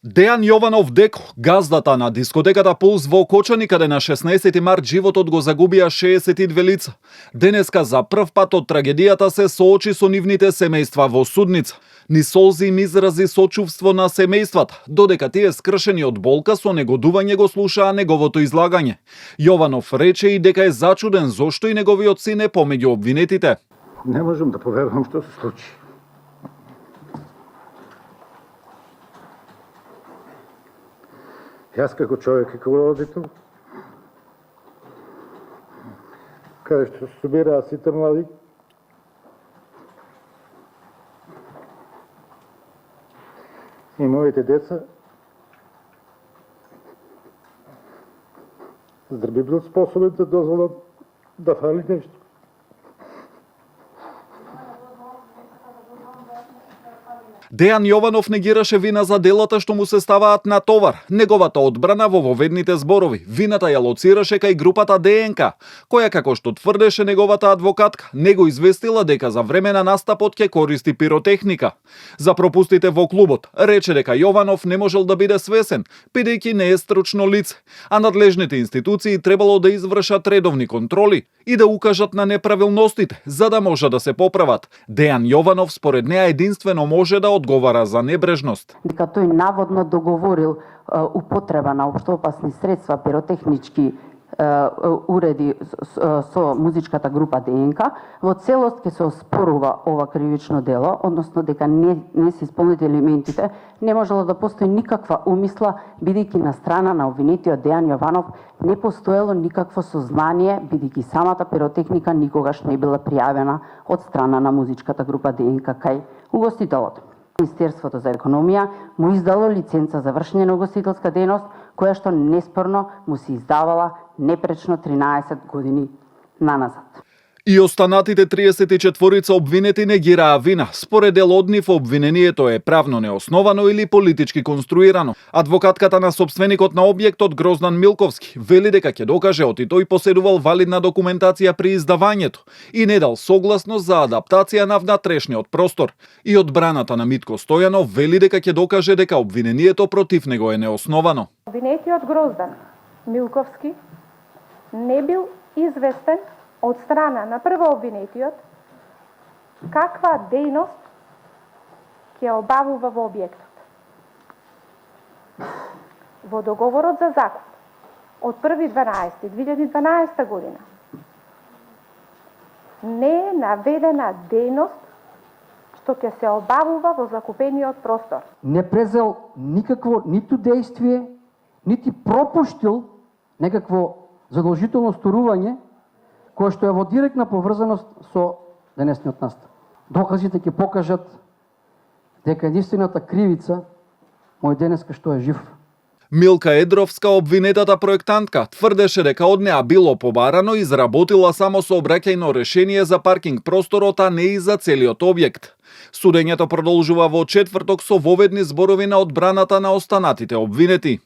Дејан Јованов Деко, газдата на дискотеката Пулс во Кочани, каде на 16 март животот го загубија 62 лица. Денеска за прв пат од трагедијата се соочи со нивните семејства во судница. Ни солзи им изрази сочувство на семејствата, додека тие скршени од болка со негодување го слушаа неговото излагање. Јованов рече и дека е зачуден зошто и неговиот син е помеѓу обвинетите. Не можам да поверувам што се случи. Јас како човек и како родител, каде што се собираа сите млади, и моите деца, за да би бил способен да дозволам да фали нешто. Дејан Јованов негираше вина за делата што му се ставаат на товар. Неговата одбрана во воведните зборови. Вината ја лоцираше кај групата ДНК, која, како што тврдеше неговата адвокатка, не го известила дека за време на настапот ќе користи пиротехника. За пропустите во клубот рече дека Јованов не можел да биде свесен, бидејќи не е стручно лице, а надлежните институции требало да извршат редовни контроли и да укажат на неправилностите, за да може да се поправат. Дејан Јованов според неа единствено може да одговара за небрежност. Дека тој наводно договорил употреба на општоопасни средства, пиротехнички уреди со музичката група ДНК, во целост ќе се оспорува ова кривично дело, односно дека не се исполнети елементите, не можело да постои никаква умисла, бидејќи на страна на обвинетиот Дејан Јованов не постоело никакво сознание, бидејќи самата пиротехника никогаш не била пријавена од страна на музичката група ДНК кај угостителот. Министерството за економија му издало лиценца за вршење на угостителска дејност, која што неспорно му се издавала непречно 13 години наназад. И останатите 34 обвинети негираа вина. Според дел од нив обвинението е правно неосновано или политички конструирано. Адвокатката на собственикот на објектот Гроздан Милковски вели дека ќе докаже оти тој поседувал валидна документација при издавањето и не дал согласност за адаптација на внатрешниот простор. И одбраната на Митко Стојанов вели дека ќе докаже дека обвинението против него е неосновано. Обвинетиот Гроздан Милковски не бил известен од страна на прво обвинетиот каква дејност ќе обавува во објектот. Во договорот за закуп од 1.12.2012 година не е наведена дејност што ќе се обавува во закупениот простор. Не презел никакво ниту дејствие, нити пропуштил некакво задолжително сторување кој што е во директна поврзаност со денесниот настап. Доказите ќе покажат дека единствената кривица мој денеска што е жив. Милка Едровска, обвинетата проектантка, тврдеше дека од неа било побарано и изработила само сообраќајно решение за паркинг просторот, а не и за целиот објект. Судењето продолжува во четврток со воведни зборови на одбраната на останатите обвинети.